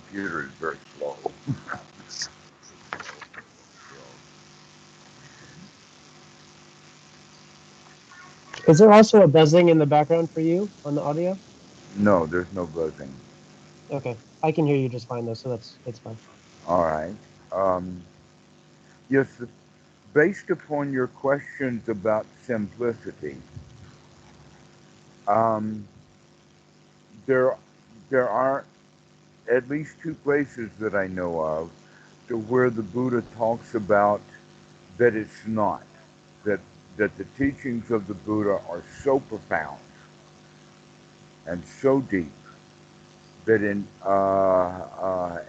computer is very slow. Is there also a buzzing in the background for you on the audio? No, there's no buzzing. Okay, I can hear you just fine though, so that's fine. All right. Um, yes, based upon your questions about simplicity, um, there there are at least two places that I know of to where the Buddha talks about that it's not that the teachings of the Buddha are so profound and so deep that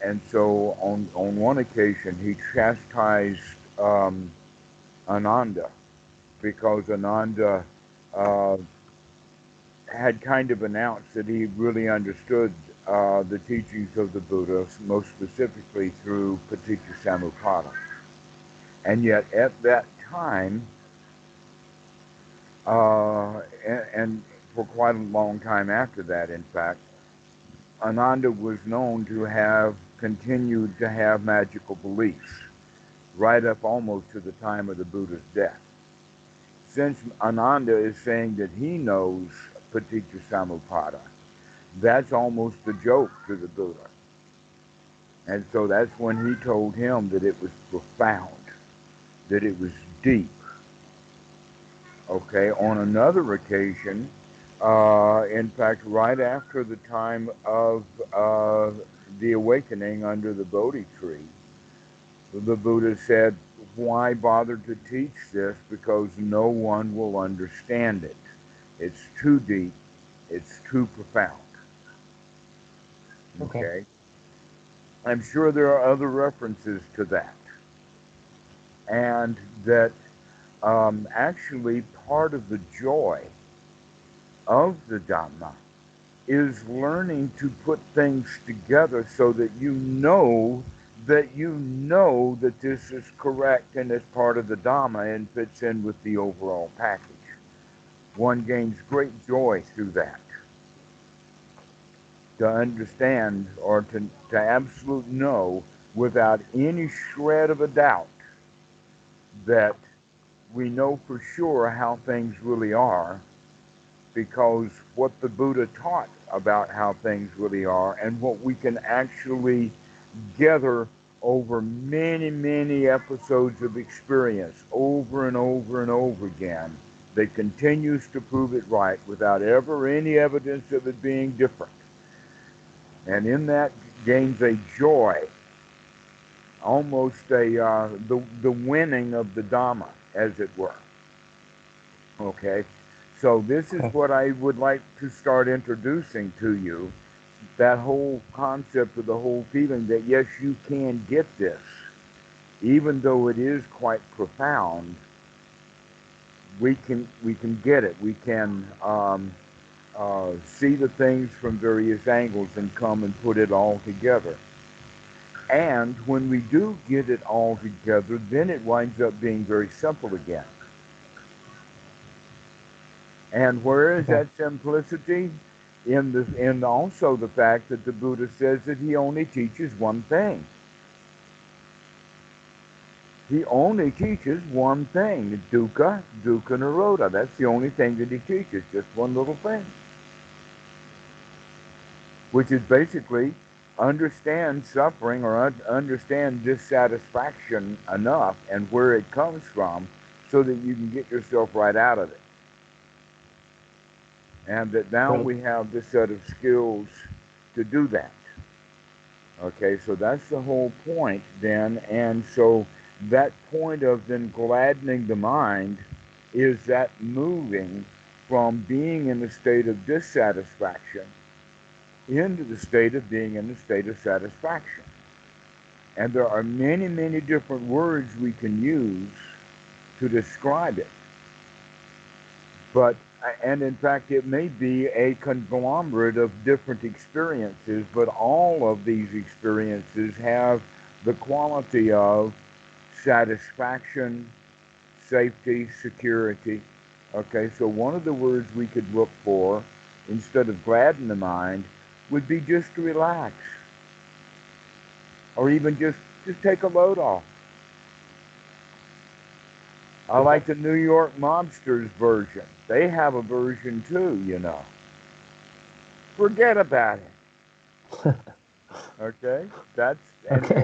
and so on one occasion he chastised Ananda because Ananda uh, had kind of announced that he really understood the teachings of the Buddha, most specifically through Paticca and yet at that time, and for quite a long time after that, in fact, Ananda was known to have continued to have magical beliefs right up almost to the time of the Buddha's death. Since Ananda is saying that he knows Paticca, that's almost a joke to the Buddha. And so that's when he told him that it was profound, that it was deep. Okay, on another occasion, in fact, right after the time of the awakening under the Bodhi tree, the Buddha said, why bother to teach this? Because no one will understand it. It's too deep. It's too profound. Okay. Okay? I'm sure there are other references to that. And that actually part of the joy of the Dhamma is learning to put things together so that you know that this is correct and is part of the Dhamma and fits in with the overall package. One gains great joy through that. To understand or to absolutely know without any shred of a doubt that we know for sure how things really are because what the Buddha taught about how things really are and what we can actually gather over many, many episodes of experience over and over and over again that continues to prove it right without ever any evidence of it being different. And in that gains a joy, almost the winning of the Dhamma, as it were. Okay, so this is Okay. what I would like to start introducing to you. That whole concept of the whole feeling that yes, you can get this, even though it is quite profound. We can get it. We can see the things from various angles and come and put it all together. And when we do get it all together, then it winds up being very simple again. And where is Okay. that simplicity? In also the fact that the Buddha says that he only teaches one thing. He only teaches one thing, dukkha, dukkha nirodha. That's the only thing that he teaches, just one little thing, which is basically understand suffering or understand dissatisfaction enough and where it comes from so that you can get yourself right out of it. And that now Right. we have this set of skills to do that. Okay, so that's the whole point then. And so that point of then gladdening the mind is that moving from being in a state of dissatisfaction into the state of being in a state of satisfaction. And there are many, many different words we can use to describe it. But, and in fact, it may be a conglomerate of different experiences, but all of these experiences have the quality of satisfaction, safety, security. Okay, so one of the words we could look for instead of gladden the mind would be just to relax. or even just take a load off. I like the New York Mobsters version. They have a version too, you know. Forget about it. Okay, that's Okay.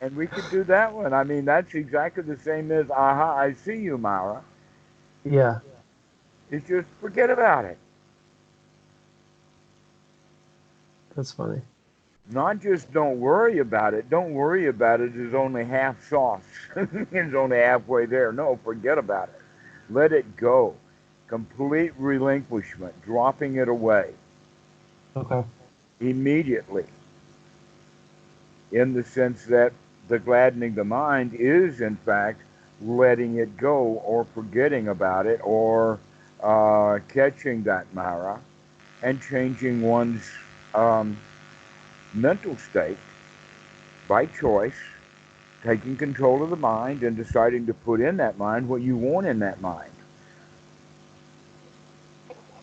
and we could do that one. I mean, that's exactly the same as "Aha, I see you, Mara." Yeah, It's just forget about it. that's funny. Not just don't worry about it. Don't worry about it is only half sauce. It's only halfway there. No, forget about it. Let it go. Complete relinquishment, dropping it away Okay. immediately, in the sense that the gladdening the mind is, in fact, letting it go or forgetting about it or catching that Mara and changing one's um, mental state by choice, taking control of the mind and deciding to put in that mind what you want in that mind.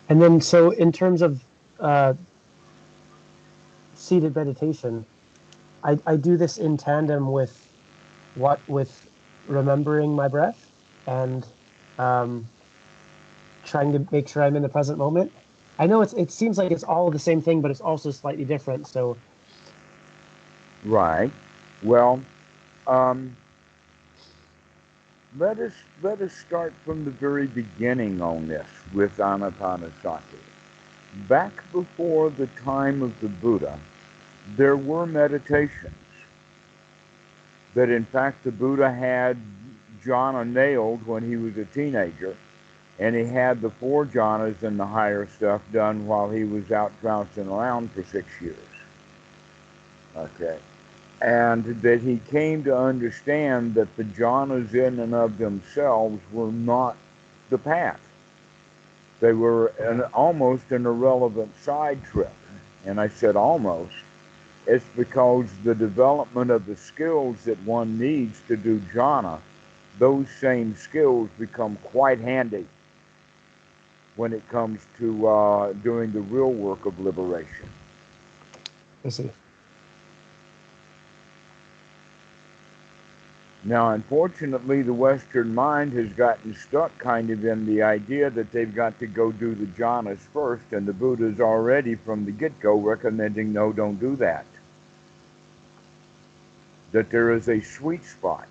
And then, so in terms of uh, seated meditation, I do this in tandem with remembering my breath and um, trying to make sure I'm in the present moment. I know it seems like it's all the same thing, but it's also slightly different. So Right. Well, um, let us let us start from the very beginning on this with Anapanasati. Back before the time of the Buddha, there were meditations that, in fact, the Buddha had jhana nailed when he was a teenager, and he had the four jhanas and the higher stuff done while he was out trouncing around for 6 years. Okay. And that he came to understand that the jhanas in and of themselves were not the path. They were okay, almost an irrelevant side trip. And I said almost. It's because the development of the skills that one needs to do jhana, those same skills become quite handy when it comes to doing the real work of liberation. I see. Now, unfortunately, the Western mind has gotten stuck kind of in the idea that they've got to go do the jhanas first, and the Buddha's already from the get-go recommending no, don't do that. That there is a sweet spot,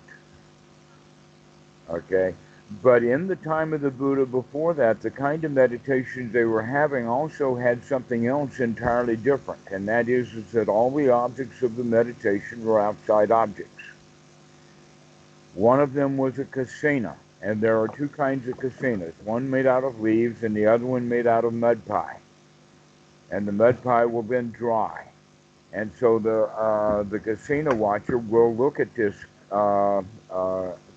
okay? But in the time of the Buddha before that, the kind of meditations they were having also had something else entirely different, and that is that all the objects of the meditation were outside objects. One of them was a casino, and there are two kinds of casinos, one made out of leaves and the other one made out of mud pie. And the mud pie will then dry. And so the casino watcher will look at this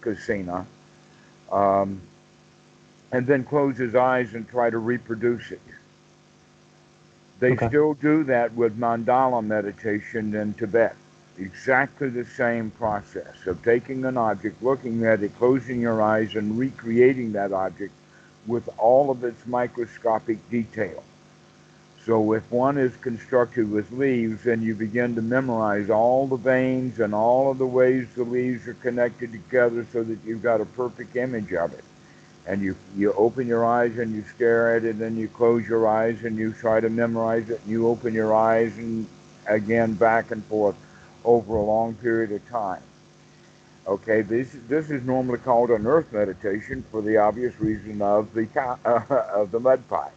casino um, and then close his eyes and try to reproduce it. They Okay. still do that with mandala meditation in Tibet. Exactly the same process of taking an object, looking at it, closing your eyes, and recreating that object with all of its microscopic detail. So if one is constructed with leaves, then you begin to memorize all the veins and all of the ways the leaves are connected together so that you've got a perfect image of it. And you open your eyes and you stare at it, and then you close your eyes and you try to memorize it, and you open your eyes and again back and forth over a long period of time. Okay, this is normally called an earth meditation for the obvious reason of the of the mud pie.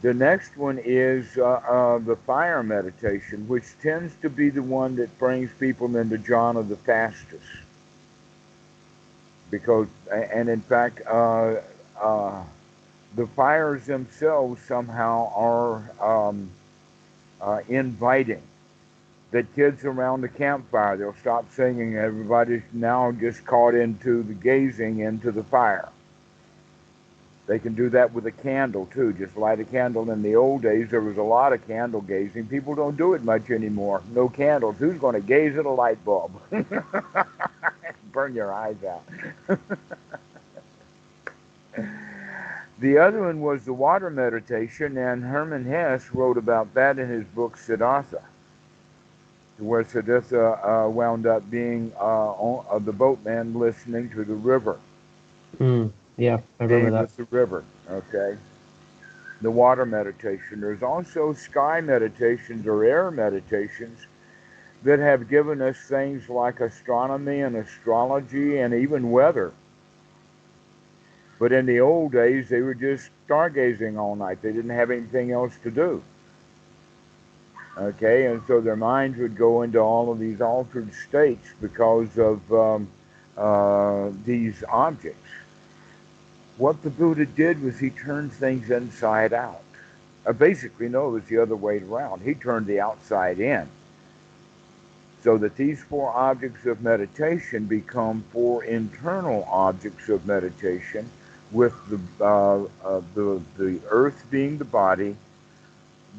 The next one is the fire meditation, which tends to be the one that brings people into jhana the fastest. Because, and in fact, uh, the fires themselves somehow are inviting. That kids around the campfire, they'll stop singing. Everybody's now just caught into the gazing into the fire. They can do that with a candle too. Just light a candle. In the old days, there was a lot of candle gazing. People don't do it much anymore. No candles. Who's going to gaze at a light bulb? Burn your eyes out. The other one was the water meditation, and Hermann Hesse wrote about that in his book Siddhartha, where Siddhartha wound up being the boatman listening to the river, Yeah, I remember being that. with the river. Okay, the water meditation. There's also sky meditations or air meditations that have given us things like astronomy and astrology and even weather. But in the old days, they were just stargazing all night. They didn't have anything else to do. Okay, and so their minds would go into all of these altered states because of these objects. What the Buddha did was he turned things inside out. Basically, no, it was the other way around. He turned the outside in, so that these four objects of meditation become four internal objects of meditation, with the earth being the body,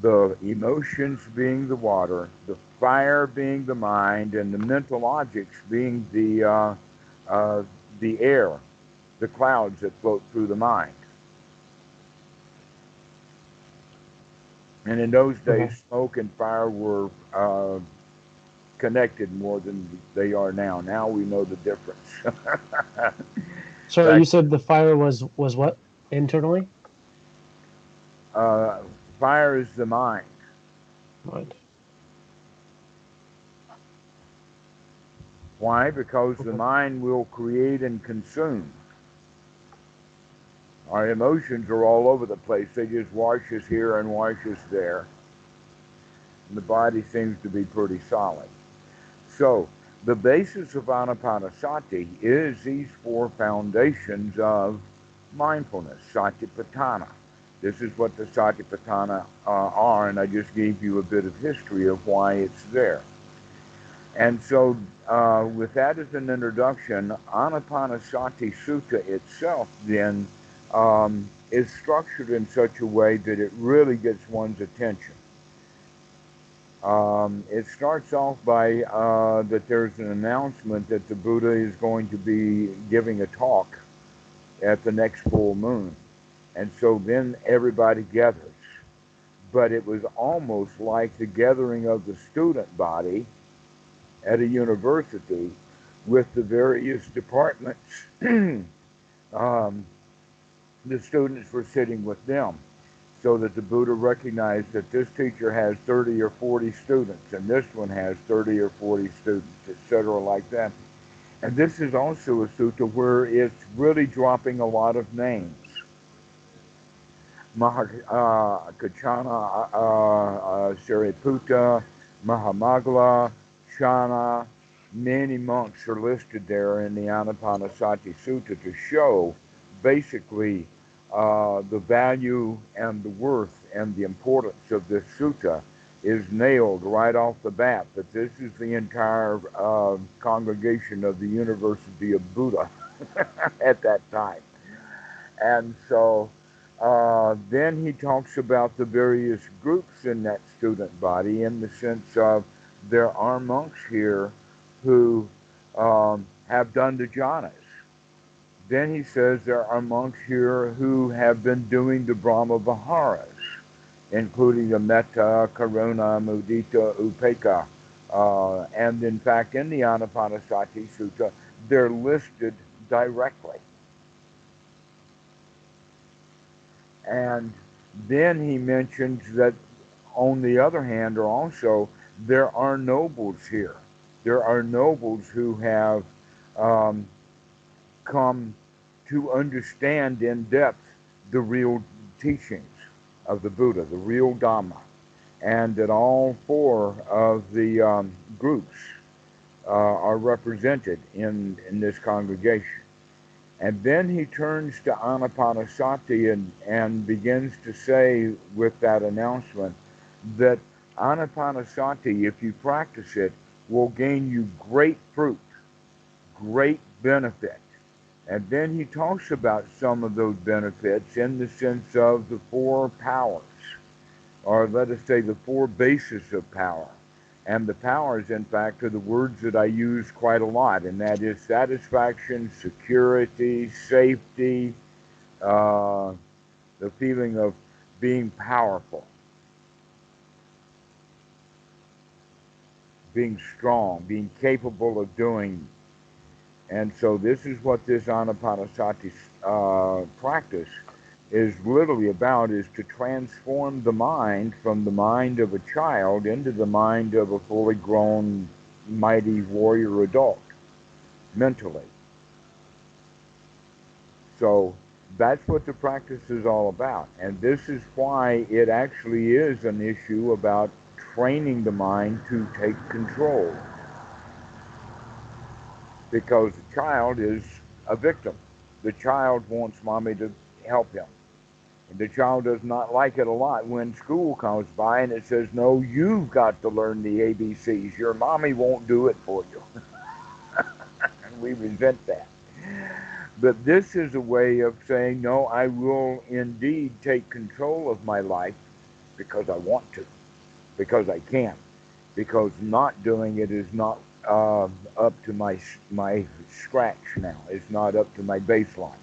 the emotions being the water, the fire being the mind, and the mental objects being the air, the clouds that float through the mind. And in those days, Okay. smoke and fire were connected more than they are now. Now we know the difference. Sorry, Back, you said the fire was what internally? uh, fire is the mind. Mind. Why? Because the Okay. mind will create and consume. Our emotions are all over the place. They just wash us here and wash us there. And the body seems to be pretty solid. So, the basis of Anapanasati is these four foundations of mindfulness, satipatthana. This is what the satipatthana are, and I just gave you a bit of history of why it's there. And so, with that as an introduction, Anapanasati Sutta itself then is structured in such a way that it really gets one's attention. It starts off by that there's an announcement that the Buddha is going to be giving a talk at the next full moon. And so then everybody gathers. But it was almost like the gathering of the student body at a university with the various departments. um, the students were sitting with them, so that the Buddha recognized that this teacher has 30 or 40 students, and this one has 30 or 40 students, etc., like that. And this is also a sutta where it's really dropping a lot of names. Kachana Sariputta, Mahamagala, Chana, many monks are listed there in the Anapanasati Sutta to show basically the value and the worth and the importance of this sutta is nailed right off the bat, that this is the entire congregation of the University of Buddha at that time. And so then he talks about the various groups in that student body in the sense of there are monks here who have done the jhanas. Then he says there are monks here who have been doing the Brahma Viharas, including the Metta, Karuna, Mudita, Upekkha. And in fact, in the Anapanasati Sutta, they're listed directly. And then he mentions that, on the other hand, or also, there are nobles here. There are nobles who have um, come to understand in depth the real teachings of the Buddha, the real Dhamma, and that all four of the groups are represented in this congregation. And then he turns to Anapanasati and begins to say with that announcement that Anapanasati, if you practice it, will gain you great fruit, great benefit. And then he talks about some of those benefits in the sense of the four powers, or let us say the four bases of power. And the powers, in fact, are the words that I use quite a lot, and that is satisfaction, security, safety, uh, the feeling of being powerful. being strong, being capable of doing. And so this is what this Anapanasati practice is literally about, is to transform the mind from the mind of a child into the mind of a fully grown, mighty warrior adult, mentally. So that's what the practice is all about. And this is why it actually is an issue about training the mind to take control. Because the child is a victim. The child wants mommy to help him. And the child does not like it a lot when school comes by and it says, no, you've got to learn the ABCs. Your mommy won't do it for you. And we resent that. But this is a way of saying, no, I will indeed take control of my life because I want to, because I can, because not doing it is not up to my scratch now. It's not up to my baseline.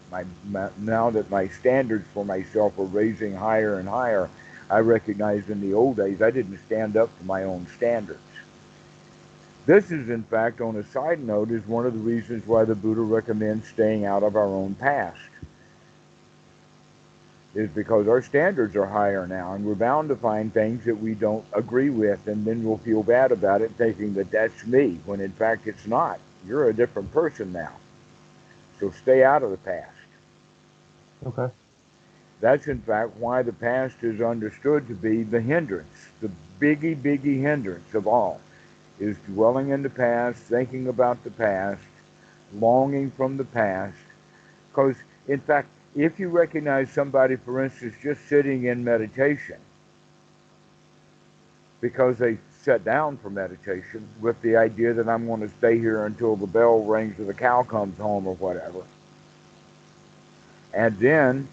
Now that my standards for myself are raising higher and higher, I recognize in the old days I didn't stand up to my own standards. This is, in fact, on a side note, is one of the reasons why the Buddha recommends staying out of our own past. Is because our standards are higher now, and we're bound to find things that we don't agree with, and then we'll feel bad about it, thinking that that's me, when in fact it's not. You're a different person now. So stay out of the past. Okay. That's, in fact, why the past is understood to be the hindrance, the biggie hindrance of all, is dwelling in the past, thinking about the past, longing from the past. Because, in fact, if you recognize somebody, for instance, just sitting in meditation, because they sat down for meditation with the idea that I'm going to stay here until the bell rings or the cow comes home or whatever, and then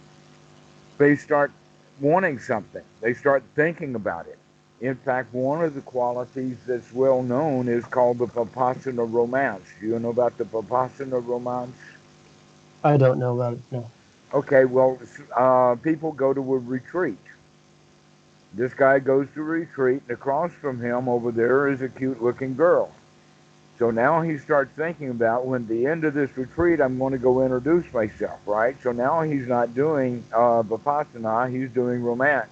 they start wanting something, they start thinking about it. In fact, one of the qualities that's well known is called the Vipassana romance. Do you know about the Vipassana romance? I don't know about it. No. Okay, well, people go to a retreat. This guy goes to a retreat, and across from him over there is a cute looking girl. So now he starts thinking about, when at the end of this retreat, I'm going to go introduce myself, right? So now he's not doing Vipassana, he's doing romance.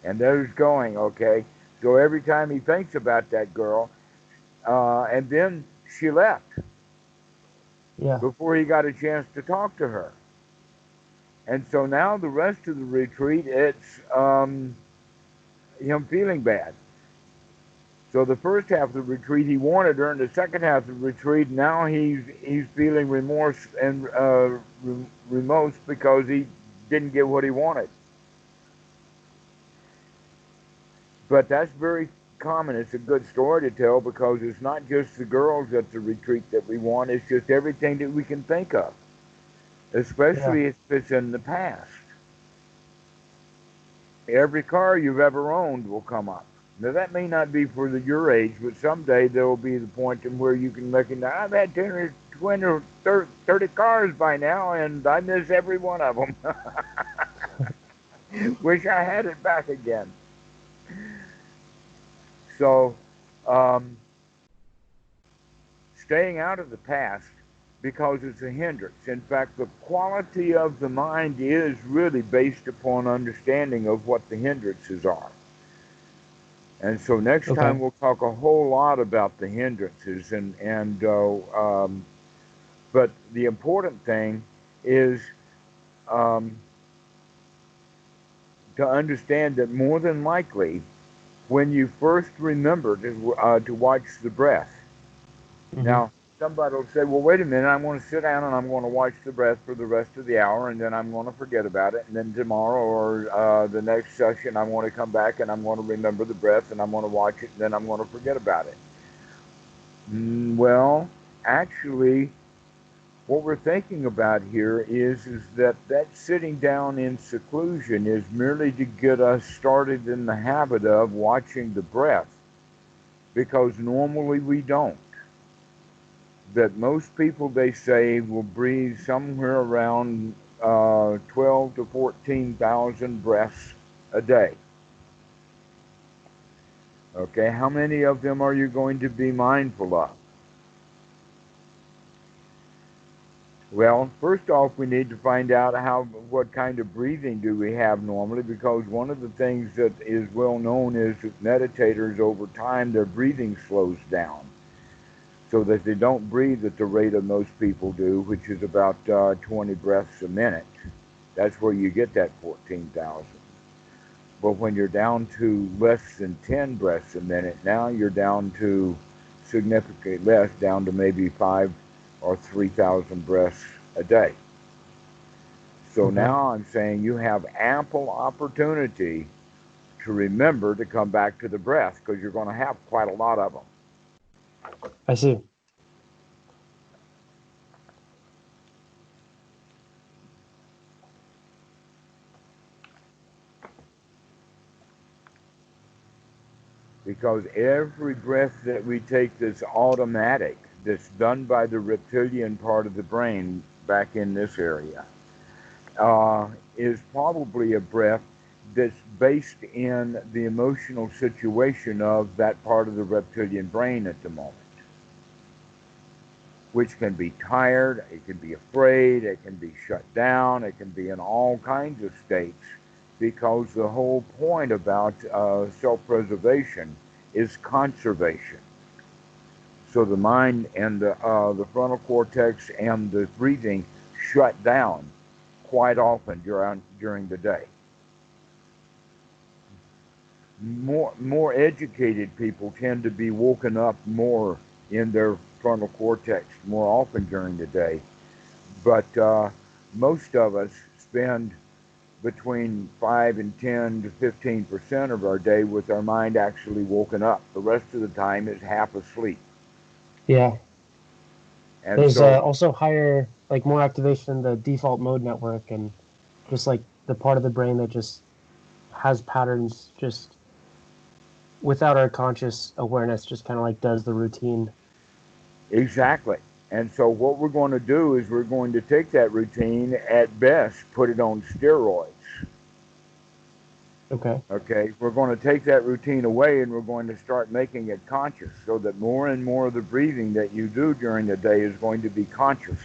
And there's going, okay? So every time he thinks about that girl, and then she left Yeah. before he got a chance to talk to her. And so now the rest of the retreat, it's him feeling bad. So the first half of the retreat, he wanted her, and the second half of the retreat, now he's feeling remorse and remorse because he didn't get what he wanted. But that's very common. It's a good story to tell, because it's not just the girls at the retreat that we want. It's just everything that we can think of, Yeah. especially if it's in the past. Every car you've ever owned will come up. Now, that may not be for your age, but someday there will be the point in where you can recognize, I've had 10 or 20 or 30 cars by now, and I miss every one of them. Wish I had it back again. So, um, staying out of the past, because it's a hindrance. In fact, the quality of the mind is really based upon understanding of what the hindrances are. And so next Okay. time we'll talk a whole lot about the hindrances, but the important thing is um, to understand that more than likely, when you first remember to watch the breath. Hmm. Now, somebody will say, well, wait a minute, I'm going to sit down and I'm going to watch the breath for the rest of the hour, and then I'm going to forget about it. And then tomorrow or the next session, I'm going to come back and I'm going to remember the breath and I'm going to watch it, and then I'm going to forget about it. Well, actually, what we're thinking about here is that sitting down in seclusion is merely to get us started in the habit of watching the breath, because normally we don't. That most people, they say, will breathe somewhere around 12 to 14,000 breaths a day. Okay, how many of them are you going to be mindful of? Well, first off, we need to find out what kind of breathing do we have normally, because one of the things that is well known is that meditators over time, their breathing slows down so that they don't breathe at the rate of most people do, which is about 20 breaths a minute. That's where you get that 14,000. But when you're down to less than 10 breaths a minute, now you're down to significantly less, down to maybe 5 or 3,000 breaths a day. So Okay. now I'm saying you have ample opportunity to remember to come back to the breath, because you're going to have quite a lot of them. I see. Because every breath that we take that's automatic, that's done by the reptilian part of the brain back in this area, is probably a breath that's based in the emotional situation of that part of the reptilian brain at the moment, which can be tired, it can be afraid, it can be shut down, it can be in all kinds of states, because the whole point about self-preservation is conservation. So the mind and the frontal cortex and the breathing shut down quite often during the day. More educated people tend to be woken up more in their frontal cortex more often during the day, but most of us spend between 5 and 10 to 15% of our day with our mind actually woken up. The rest of the time is half asleep. Yeah. And There's so, also higher, like more activation in the default mode network, and just like the part of the brain that just has patterns just without our conscious awareness, just kind of like does the routine. exactly. And so, what we're going to do is we're going to take that routine, at best, put it on steroids. Okay. Okay, we're going to take that routine away and we're going to start making it conscious, so that more and more of the breathing that you do during the day is going to be conscious.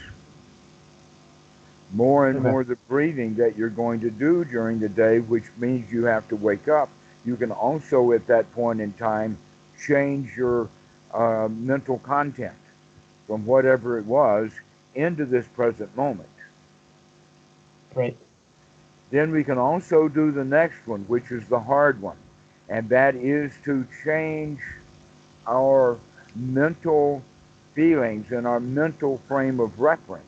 More and Okay. more of the breathing that you're going to do during the day, which means you have to wake up, you can also at that point in time change your mental content from whatever it was into this present moment. Right. Then we can also do the next one, which is the hard one, and that is to change our mental feelings and our mental frame of reference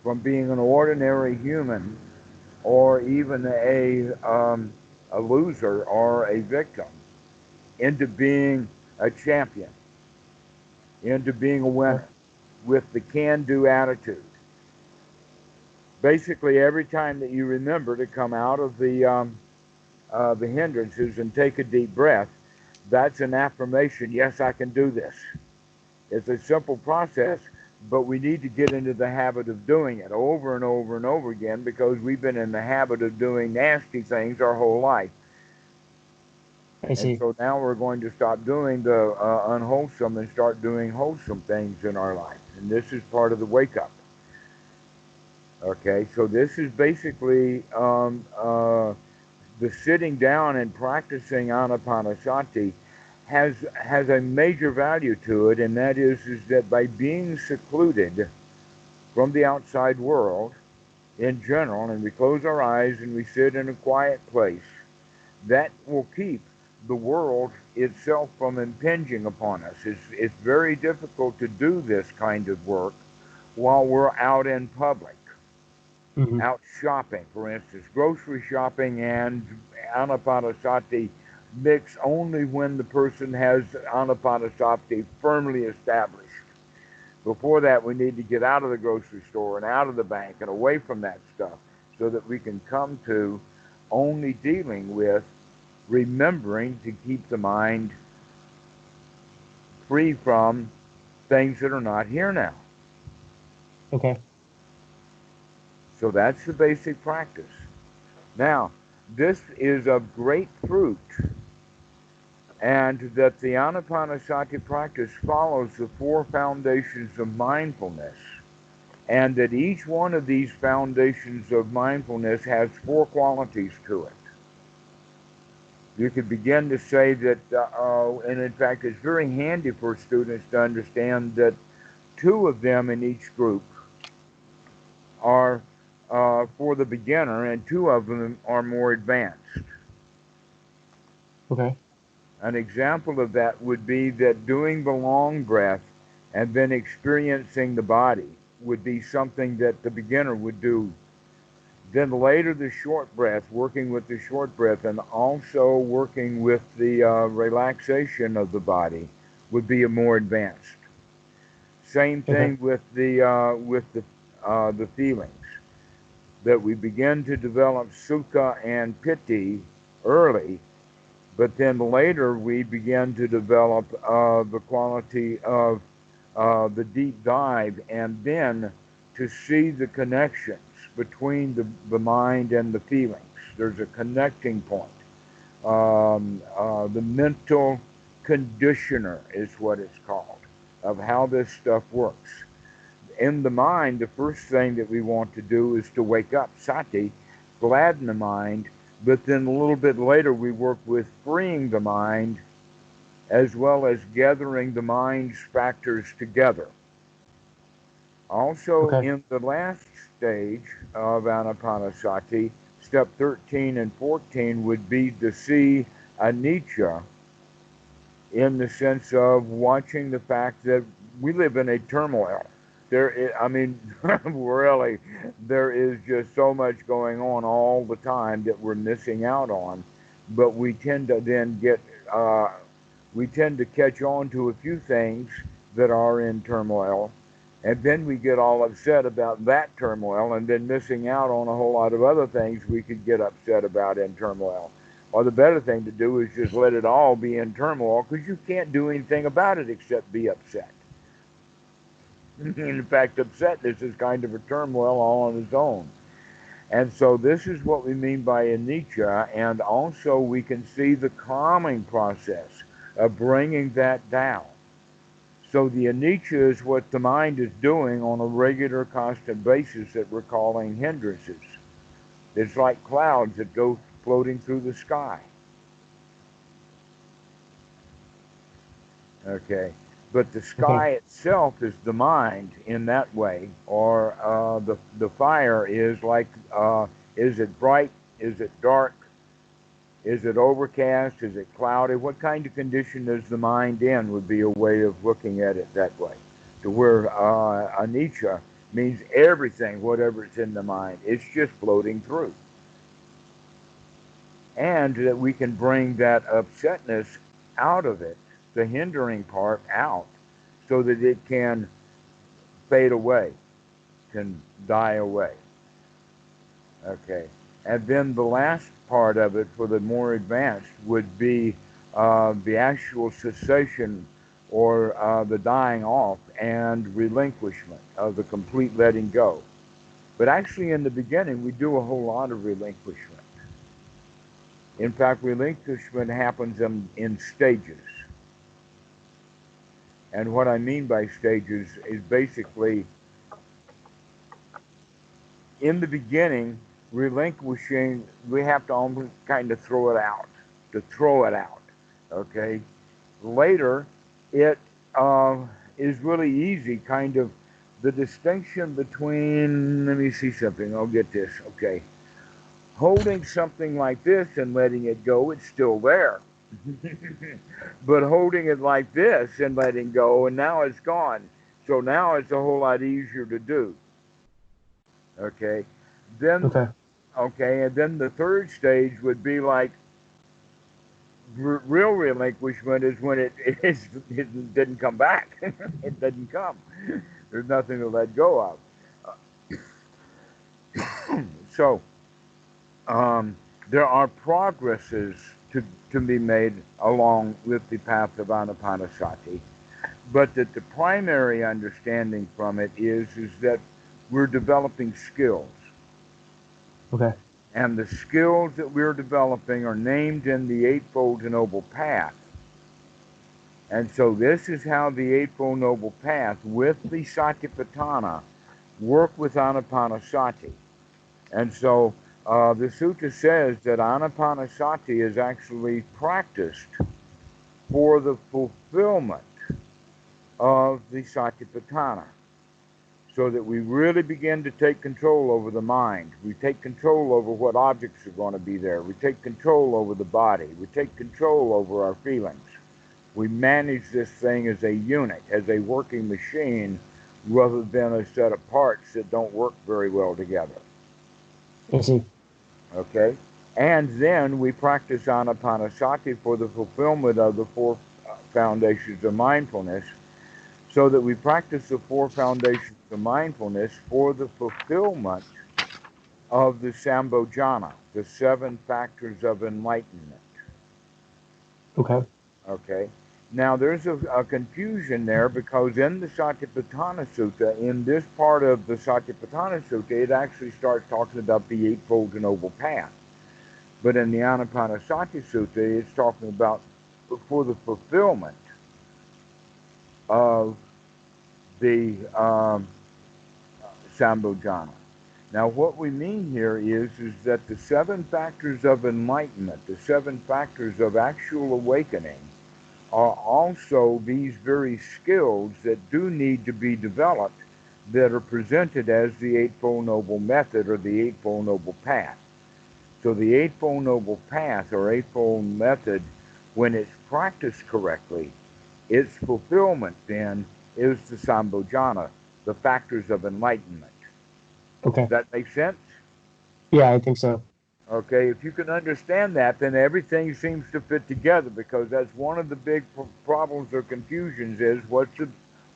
from being an ordinary human, or even a loser or a victim, into being a champion, into being a Okay. winner with the can-do attitude. Basically, every time that you remember to come out of the hindrances and take a deep breath, that's an affirmation. Yes, I can do this. It's a simple process, but we need to get into the habit of doing it over and over and over again, because we've been in the habit of doing nasty things our whole life. I And see. so now we're going to stop doing the unwholesome and start doing wholesome things in our life. And this is part of the wake up. Okay, so this is basically the sitting down and practicing Anapanasati has a major value to it, and that is that by being secluded from the outside world in general, and we close our eyes and we sit in a quiet place, that will keep the world itself from impinging upon us. It's very difficult to do this kind of work while we're out in public, Hmm. out shopping, for instance. Grocery shopping and anapanasati mix only when the person has anapanasati firmly established. Before that, we need to get out of the grocery store and out of the bank and away from that stuff, so that we can come to only dealing with remembering to keep the mind free from things that are not here now. Okay. So that's the basic practice. Now, this is of great fruit and that the Anapanasati practice follows the four foundations of mindfulness, and that each one of these foundations of mindfulness has four qualities to it. You could begin to say that, and in fact, it's very handy for students to understand that two of them in each group are for the beginner, and two of them are more advanced. Okay. An example of that would be that doing the long breath and then experiencing the body would be something that the beginner would do. Then later the short breath, working with the short breath and also working with the relaxation of the body would be a more advanced. Same Okay. thing with the feelings, that we begin to develop sukha and piti early, but then later we begin to develop the quality of the deep dive, and then to see the connections between the mind and the feelings. There's a connecting point. The mental conditioner is what it's called, of how this stuff works. In the mind, the first thing that we want to do is to wake up, sati, gladden the mind, but then a little bit later we work with freeing the mind as well as gathering the mind's factors together. Also, Okay. in the last stage of Anapanasati, step 13 and 14 would be to see anicca, in the sense of watching the fact that we live in a turmoil. I mean, really, there is just so much going on all the time that we're missing out on. But we tend to then we tend to catch on to a few things that are in turmoil, and then we get all upset about that turmoil, and then missing out on a whole lot of other things we could get upset about in turmoil. Or the better thing to do is just let it all be in turmoil, because you can't do anything about it except be upset. In fact, upsetness is kind of a turmoil all on its own. And so this is what we mean by anicca, and also we can see the calming process of bringing that down. So the anicca is what the mind is doing on a regular, constant basis that we're calling hindrances. It's like clouds that go floating through the sky. Okay. But the Okay. sky itself is the mind in that way, or the fire is like, is it bright? Is it dark? Is it overcast? Is it cloudy? What kind of condition is the mind in would be a way of looking at it that way. To where anicca means everything, whatever's in the mind, it's just floating through. And that we can bring that upsetness out of it, the hindering part out, so that it can fade away, can die away. Okay. And then the last part of it for the more advanced would be the actual cessation, or the dying off and relinquishment of the complete letting go. But actually, in the beginning, we do a whole lot of relinquishment. In fact, relinquishment happens in stages. And what I mean by stages is basically, in the beginning, relinquishing, we have to almost kind of throw it out, to throw it out. Okay? Later, it is really easy, kind of the distinction between, let me see something, I'll get this, okay. Holding something like this and letting it go, it's still there. But holding it like this and letting go, and now it's gone. So now it's a whole lot easier to do. Okay. Then, Okay. okay, and then the third stage would be like, real relinquishment is when it didn't come back. It didn't come. There's nothing to let go of. So there are progresses to be made along with the path of Anapanasati, but that the primary understanding from it is that we're developing skills. Okay. And the skills that we're developing are named in the Eightfold Noble Path And so this is how the Eightfold Noble Path with the Satipatthana work with Anapanasati. And so the sutta says that Anapanasati is actually practiced for the fulfillment of the Satipatthana, so that we really begin to take control over the mind. We take control over what objects are going to be there. We take control over the body. We take control over our feelings. We manage this thing as a unit, as a working machine, rather than a set of parts that don't work very well together. I see. Okay? And then we practice Anapanasati for the fulfillment of the four foundations of mindfulness, so that we practice the four foundations of mindfulness for the fulfillment of the Sambojana, the seven factors of enlightenment. Okay. Okay? Now, there's a confusion there, because in the Satipatthana Sutta, in this part of the Satipatthana Sutta, it actually starts talking about the Eightfold Noble Path. But in the Anapanasati Sutta, it's talking about for the fulfillment of the Sambojana. Now, what we mean here is that the seven factors of enlightenment, the seven factors of actual awakening, are also these very skills that do need to be developed, that are presented as the Eightfold Noble Method or the Eightfold Noble Path. So the Eightfold Noble Path or Eightfold Method, when it's practiced correctly, its fulfillment then is the Sambojana, the factors of enlightenment. Okay. Does that make sense? Yeah, I think so. Okay, if you can understand that, then everything seems to fit together, because that's one of the big problems or confusions is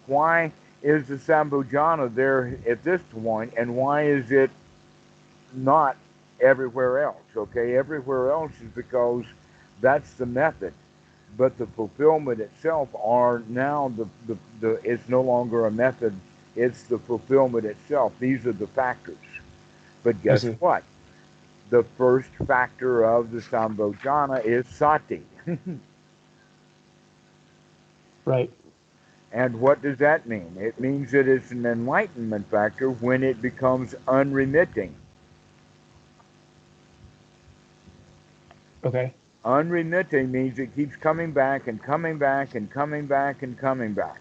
why is the Sambojana there at this point, and why is it not everywhere else? Okay, everywhere else is because that's the method, but the fulfillment itself are now it's no longer a method, it's the fulfillment itself. These are the factors. But I guess see. what? The first factor of the Sambojana is sati. Right. And what does that mean? It means that it's an enlightenment factor when it becomes unremitting. Okay. Unremitting means it keeps coming back and coming back and coming back and coming back.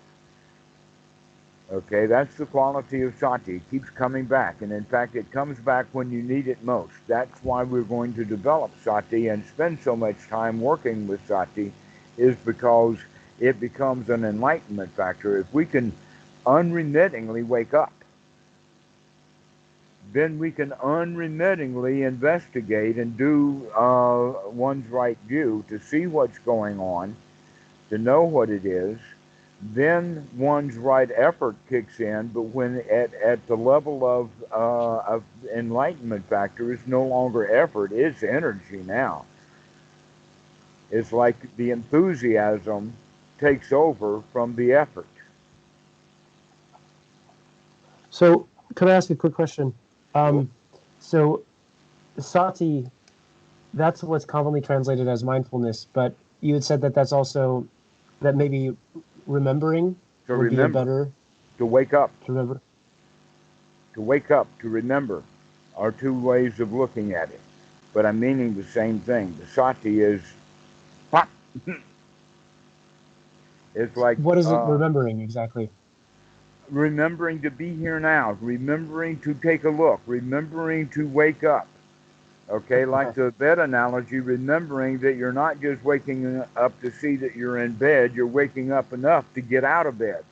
Okay, that's the quality of sati. It keeps coming back. And in fact, it comes back when you need it most. That's why we're going to develop sati and spend so much time working with sati, is because it becomes an enlightenment factor. If we can unremittingly wake up, then we can unremittingly investigate and do one's right view to see what's going on, to know what it is. Then one's right effort kicks in, but when at the level of enlightenment factor, it's no longer effort, it's energy now. It's like the enthusiasm takes over from the effort. So, could I ask a quick question? Sure. So sati, that's what's commonly translated as mindfulness, but you had said that that's also that maybe remembering To would be a remember, better to wake up, to remember. to remember are two ways of looking at it. But I'm meaning the same thing. The sati is pop. It's like What is it remembering exactly? remembering to be here now, remembering to take a look, remembering to wake up. Okay, like Okay, the bed analogy, remembering that you're not just waking up to see that you're in bed, you're waking up enough to get out of bed.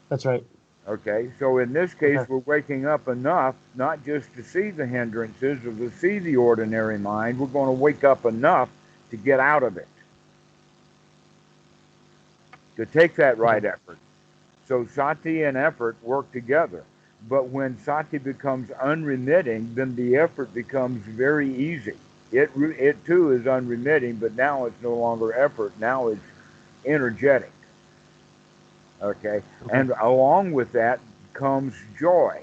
that's right. Okay, so in this case, Okay, we're waking up enough not just to see the hindrances or to see the ordinary mind, we're going to wake up enough to get out of it, to take that okay, right effort. So sati and effort work together. But when sati becomes unremitting, then the effort becomes very easy. It too is unremitting, but now it's no longer effort. Now it's energetic. Okay, okay. and along with that comes joy.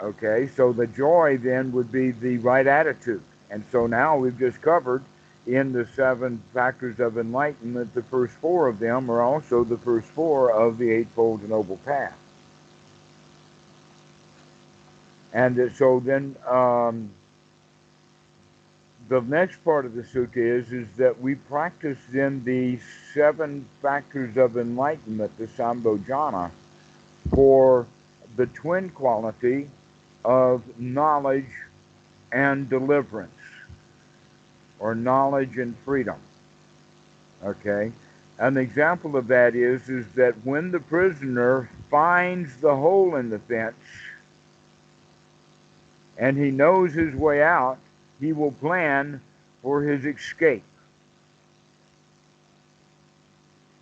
Okay, so the joy then would be the right attitude. And so now we've just covered in the 7 factors of enlightenment, the first 4 of them are also the first 4 of the Eightfold Noble Path. And so then the next part of the sutta is that we practice then the 7 factors of enlightenment, the Sambhojana, for the twin quality of knowledge and deliverance, or knowledge and freedom. Okay? An example of that is that when the prisoner finds the hole in the fence and he knows his way out, he will plan for his escape.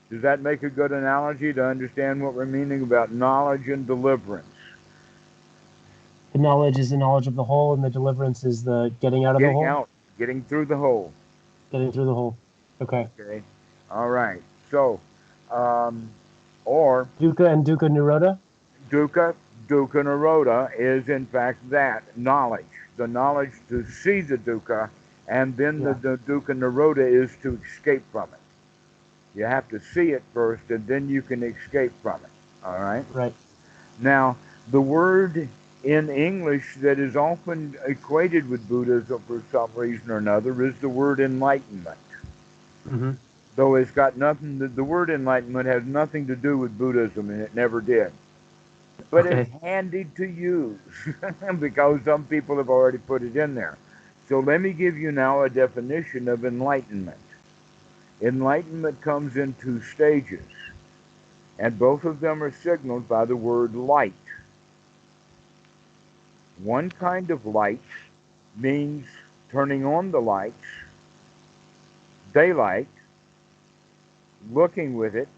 Does that make a good analogy to understand what we're meaning about knowledge and deliverance? The knowledge is the knowledge of the whole, and the deliverance is the getting out of the Getting hole? out, getting through the hole. Getting through the hole. Okay. Okay. All right. So, or Dukkha and Dukkha Nirodha? dukkha, dukkha nirodha is in fact that knowledge, the knowledge to see the dukkha, and then Yeah. the dukkha nirodha is to escape from it. You have to see it first, and then you can escape from it. All right. Right. Now, the word in English that is often equated with Buddhism for some reason or another is the word enlightenment. Mm-hmm. Though it's got nothing, the word enlightenment has nothing to do with Buddhism, and it never did. But it's Okay. handy to use because some people have already put it in there. So let me give you now a definition of enlightenment. Enlightenment comes in 2 stages, and both of them are signaled by the word light. One kind of light means turning on the lights, daylight, looking with it,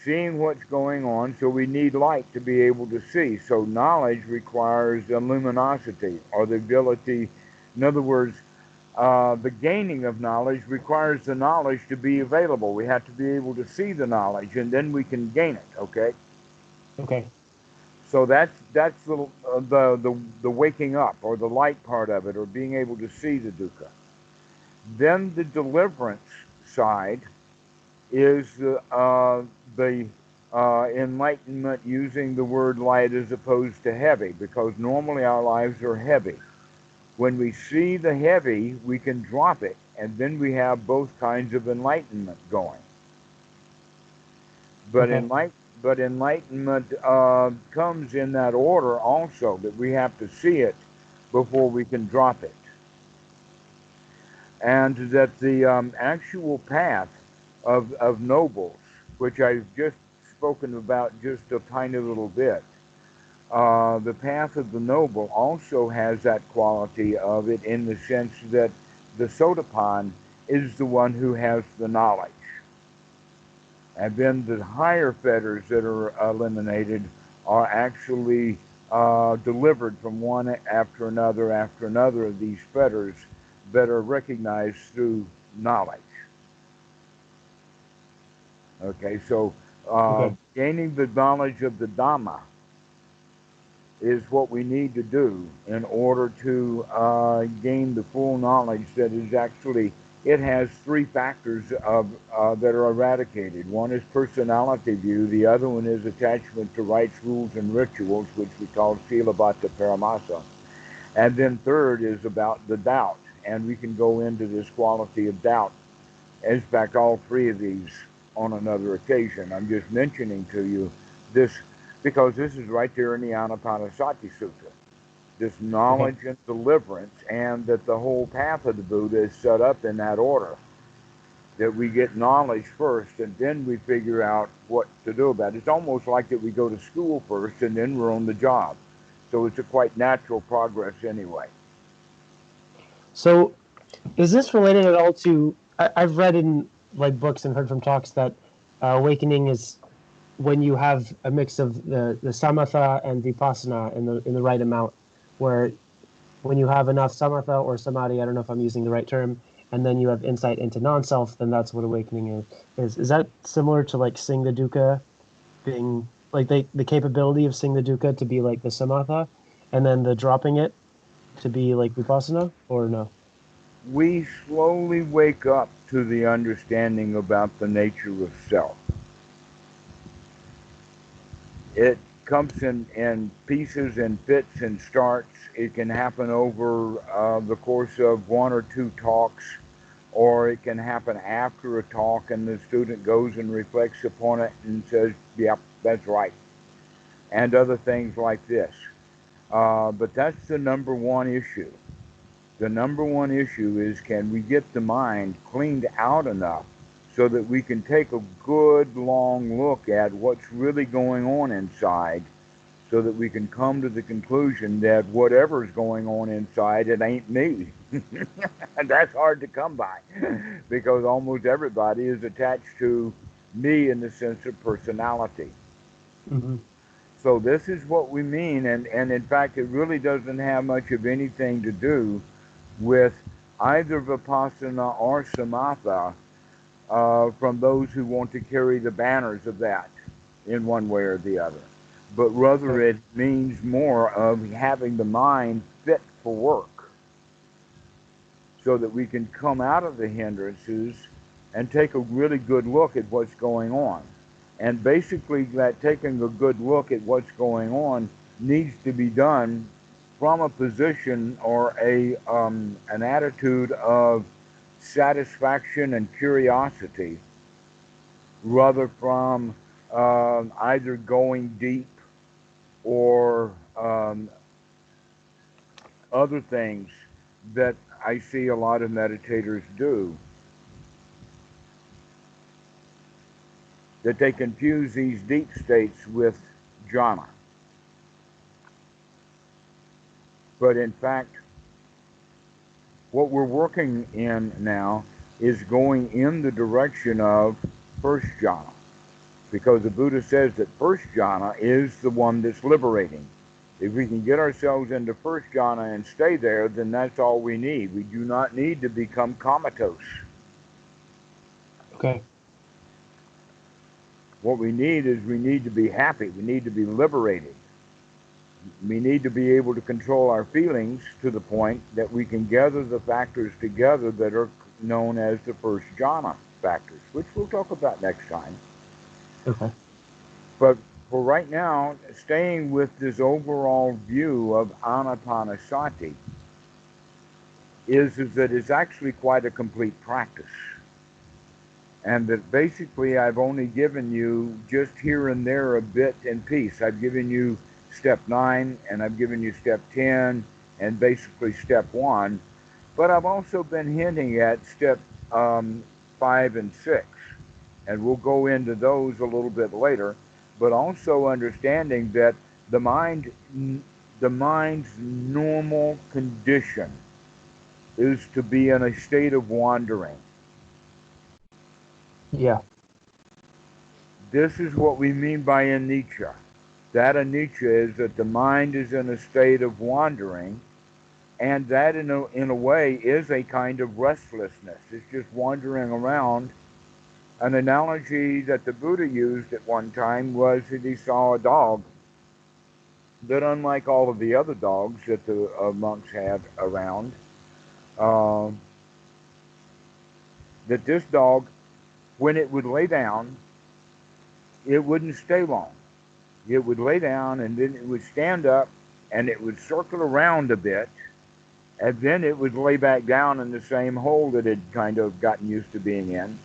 seeing what's going on, so we need light to be able to see. So knowledge requires luminosity, or the ability, in other words, the gaining of knowledge requires the knowledge to be available. We have to be able to see the knowledge, and then we can gain it. Okay. Okay. So that's the waking up, or the light part of it, or being able to see the dukkha. Then the deliverance side is the enlightenment using the word light as opposed to heavy, because normally our lives are heavy. When we see the heavy, we can drop it, and then we have both kinds of enlightenment going. But Okay. enlightenment comes in that order also, that we have to see it before we can drop it. And that the actual path of nobles, which I've just spoken about just a tiny little bit, the path of the noble also has that quality of it, in the sense that the Sotapan is the one who has the knowledge. And then the higher fetters that are eliminated are actually delivered from one after another of these fetters that are recognized through knowledge. Okay, so Okay. gaining the knowledge of the Dhamma is what we need to do in order to gain the full knowledge that is actually, it has 3 factors of that are eradicated. One is personality view, the other one is attachment to rites, rules, and rituals, which we call Silabhata Paramasa. And then third is about the doubt, and we can go into this quality of doubt. In fact, all 3 of these on another occasion. I'm just mentioning to you this because this is right there in the Anapanasati Sutra. This Okay. knowledge and deliverance, and that the whole path of the Buddha is set up in that order. That we get knowledge first, and then we figure out what to do about it. It's almost like that we go to school first, and then we're on the job. So it's a quite natural progress anyway. So is this related at all to? I've read in like books and heard from talks that awakening is when you have a mix of the samatha and vipassana in the right amount, where when you have enough samatha or samadhi, I don't know if I'm using the right term, and then you have insight into non-self, then that's what awakening is that similar to like seeing the dukkha being like the capability of seeing the dukkha to be like the samatha, and then the dropping it to be like vipassana, or no? we slowly wake up to the understanding about the nature of self. It comes in pieces and fits and starts. It can happen over the course of one or two talks, or it can happen after a talk and the student goes and reflects upon it and says, yep, that's right, and other things like this. But that's the number one issue. The number one issue is, can we get the mind cleaned out enough so that we can take a good long look at what's really going on inside, so that we can come to the conclusion that whatever's going on inside, it ain't me. And that's hard to come by because almost everybody is attached to me in the sense of personality. Mm-hmm. So this is what we mean, and in fact, it really doesn't have much of anything to do with either vipassana or samatha from those who want to carry the banners of that in one way or the other. But rather, Okay. it means more of having the mind fit for work so that we can come out of the hindrances and take a really good look at what's going on. And basically, that taking a good look at what's going on needs to be done from a position or an attitude of satisfaction and curiosity, rather from either going deep or other things that I see a lot of meditators do, that they confuse these deep states with jhana. But in fact, what we're working in now is going in the direction of first jhana, because the Buddha says that first jhana is the one that's liberating. If we can get ourselves into first jhana and stay there, then that's all we need. We do not need to become comatose. Okay. What we need is, we need to be happy. We need to be liberated. We need to be able to control our feelings to the point that we can gather the factors together that are known as the first jhana factors, which we'll talk about next time. Okay. But for right now, staying with this overall view of Anapanasati is that it's actually quite a complete practice. And that basically I've only given you just here and there a bit and piece. I've given you step 9, and I've given you step 10, and basically step 1. But I've also been hinting at step 5 and 6. And we'll go into those a little bit later. But also understanding that the mind, the mind's normal condition is to be in a state of wandering. Yeah. This is what we mean by anicca. That anicca is that the mind is in a state of wandering, and that in a way is a kind of restlessness. It's just wandering around. An analogy that the Buddha used at one time was that he saw a dog that, unlike all of the other dogs that the monks had around, um, that this dog, when it would lay down, it wouldn't stay long. It would lay down and then it would stand up and it would circle around a bit, and then it would lay back down in the same hole that it kind of gotten used to being in,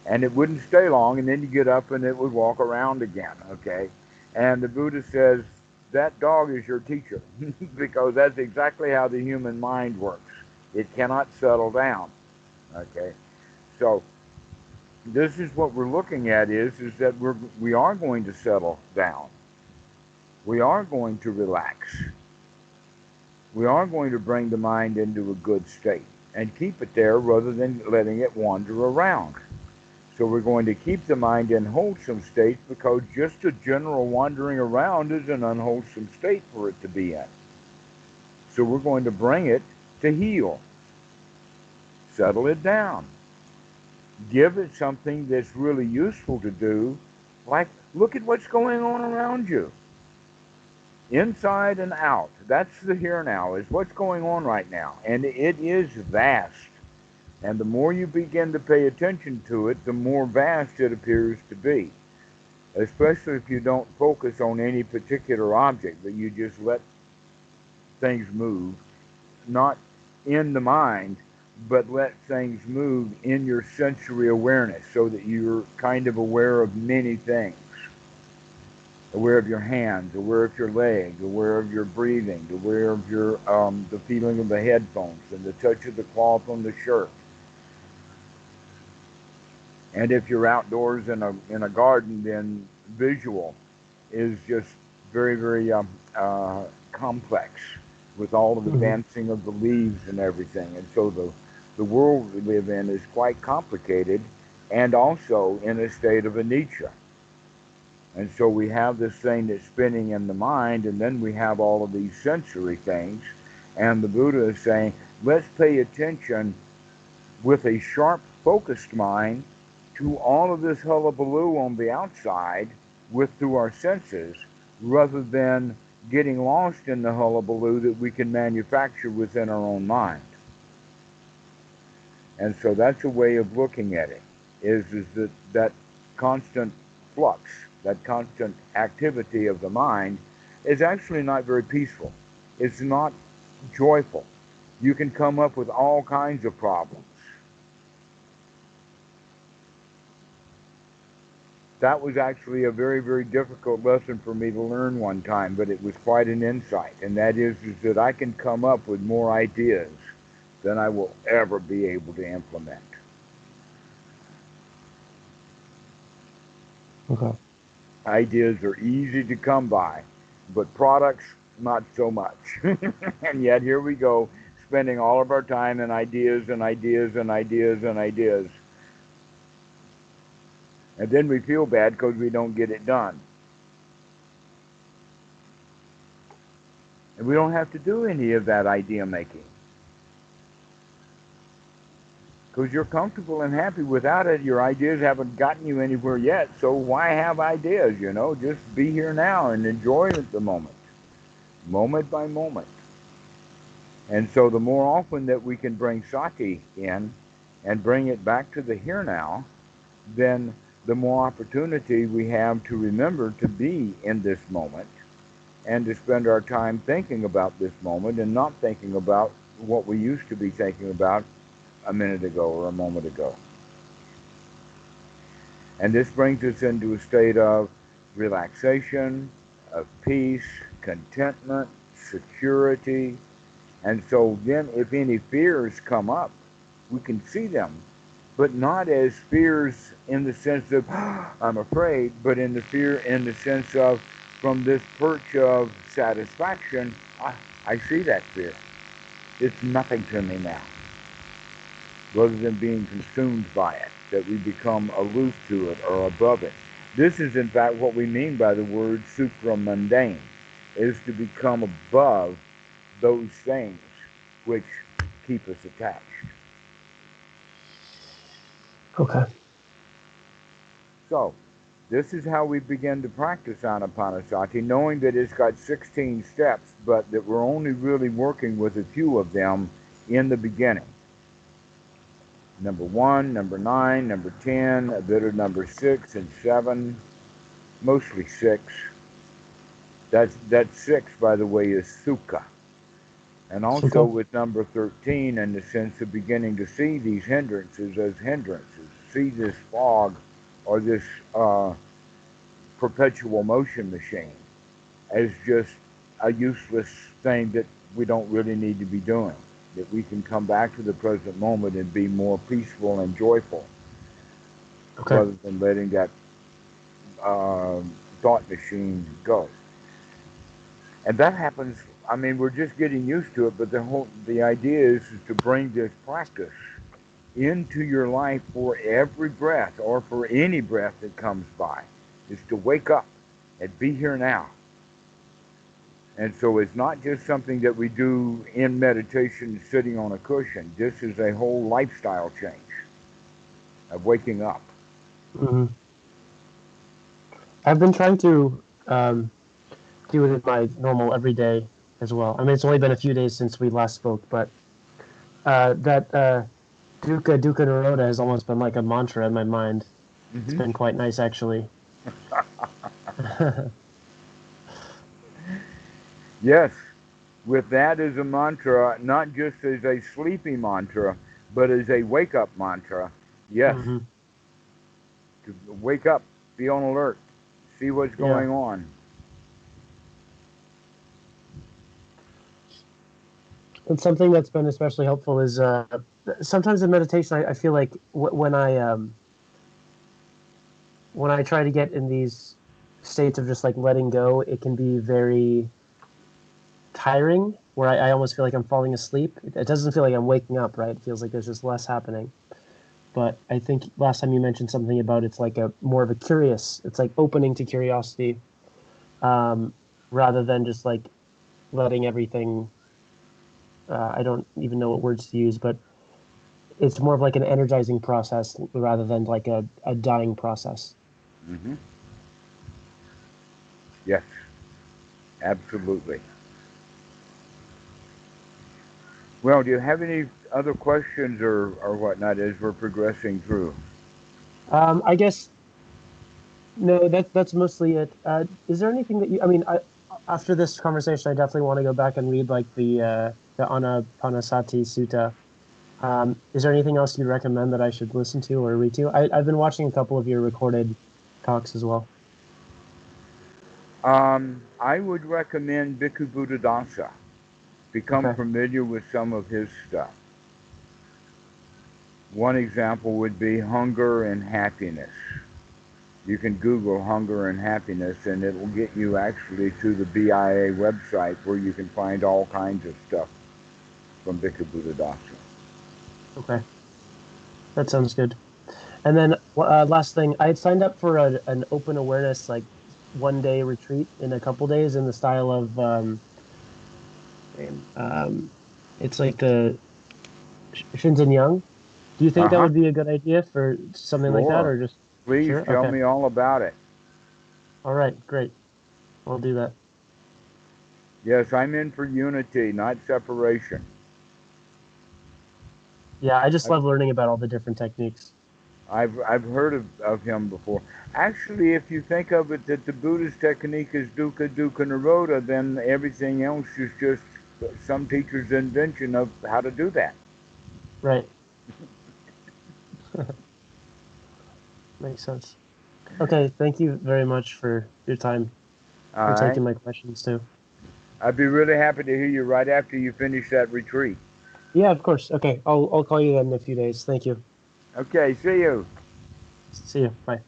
and it wouldn't stay long, and then you get up and it would walk around again, okay? And the Buddha says that dog is your teacher because that's exactly how the human mind works. It cannot settle down, okay? So this is what we're looking at is that we are going to settle down. We are going to relax. We are going to bring the mind into a good state and keep it there rather than letting it wander around. So we're going to keep the mind in wholesome state, because just a general wandering around is an unwholesome state for it to be in. So we're going to bring it to heal, settle it down, give it something that's really useful to do, like look at what's going on around you, inside and out. That's the here now, is what's going on right now. And it is vast. And the more you begin to pay attention to it, the more vast it appears to be. Especially if you don't focus on any particular object, but you just let things move, not in the mind, but let things move in your sensory awareness so that you're kind of aware of many things. Aware of your hands, aware of your legs, aware of your breathing, aware of your the feeling of the headphones and the touch of the cloth on the shirt. And if you're outdoors in a garden, then visual is just very, very complex with all of the Hmm. dancing of the leaves and everything. And so the world we live in is quite complicated and also in a state of anicca. And so we have this thing that's spinning in the mind, and then we have all of these sensory things. And the Buddha is saying, let's pay attention with a sharp, focused mind to all of this hullabaloo on the outside with through our senses, rather than getting lost in the hullabaloo that we can manufacture within our own mind. And so that's a way of looking at it, is that constant flux, that constant activity of the mind is actually not very peaceful. It's not joyful. You can come up with all kinds of problems. That was actually a very, very difficult lesson for me to learn one time, but it was quite an insight. And that is that I can come up with more ideas than I will ever be able to implement. Okay. Ideas are easy to come by, but products, not so much. And yet here we go, spending all of our time in ideas and ideas and ideas and ideas. And then we feel bad because we don't get it done. And we don't have to do any of that idea making because you're comfortable and happy without it. Your ideas haven't gotten you anywhere yet, so why have ideas? Just be here now and enjoy it the moment by moment. And so the more often that we can bring sati in and bring it back to the here now, then the more opportunity we have to remember to be in this moment and to spend our time thinking about this moment and not thinking about what we used to be thinking about a minute ago or a moment ago. And this brings us into a state of relaxation, of peace, contentment, security. And so then if any fears come up, we can see them, but not as fears in the sense of I'm afraid, but in the fear in the sense of from this perch of satisfaction, I see that fear. It's nothing to me now, rather than being consumed by it, that we become aloof to it or above it. This is in fact what we mean by the word supramundane, is to become above those things which keep us attached. Okay. So, this is how we begin to practice Anapanasati, knowing that it's got 16 steps, but that we're only really working with a few of them in the beginning. Number 1, number 9, number 10, a bit of number 6 and 7, mostly 6. That 6, by the way, is sukha. And also Sukha. with number 13, in the sense of beginning to see these hindrances as hindrances, see this fog or this perpetual motion machine as just a useless thing that we don't really need to be doing. That we can come back to the present moment and be more peaceful and joyful Okay. rather than letting that thought machine go. And that happens. I mean, we're just getting used to it, but the idea is to bring this practice into your life for every breath or for any breath that comes by. Is to wake up and be here now. And so it's not just something that we do in meditation sitting on a cushion. This is a whole lifestyle change of waking up. Hmm. I've been trying to do it in my normal everyday as well. I mean, it's only been a few days since we last spoke, but that Dukkha Dukkha Nirodha has almost been like a mantra in my mind. It's Hmm. been quite nice, actually. Yes, with that as a mantra, not just as a sleepy mantra, but as a wake up mantra. Yes, Hmm. to wake up, be on alert, see what's Yeah. going on. And something that's been especially helpful is sometimes in meditation, I feel like when I try to get in these states of just like letting go, it can be very tiring where I almost feel like I'm falling asleep. It doesn't feel like I'm waking up, right? It feels like there's just less happening. But I think last time you mentioned something about it's like a more of a curious, it's like opening to curiosity, um, rather than just like letting everything. I don't even know what words to use, but it's more of like an energizing process rather than like a dying process. Hmm. Yes, absolutely. Well, do you have any other questions or whatnot as we're progressing through? I guess no, that's mostly it. Is there anything that you? I mean, after this conversation, I definitely want to go back and read like the Anapanasati Sutta. Is there anything else you'd recommend that I should listen to or read to? I've been watching a couple of your recorded talks as well. I would recommend Bhikkhu Buddhadasa. Become Okay. familiar with some of his stuff. One example would be hunger and happiness. You can Google hunger and happiness, and it will get you actually to the BIA website where you can find all kinds of stuff from Bhikkhu Buddhadasa. Okay. That sounds good. And then last thing, I had signed up for an open awareness like 1 day retreat in a couple days in the style of name. It's like the Shinzen Young. Do you think Uh that huh. would be a good idea for something like that, Sure. or just Please sure? tell Okay. me all about it. All right. Great. I'll do that. Yes, I'm in for unity, not separation. Yeah, I just I've, love learning about all the different techniques. I've heard of him before. Actually, if you think of it that the Buddhist technique is dukkha dukkha nirodha, then everything else is just some teacher's invention of how to do that. Right. Makes sense. Okay. Thank you very much for your time All and right. taking my questions too. I'd be really happy to hear you right after you finish that retreat. Yeah, of course. Okay. I'll call you then in a few days. Thank you. Okay, see you. See you. Bye.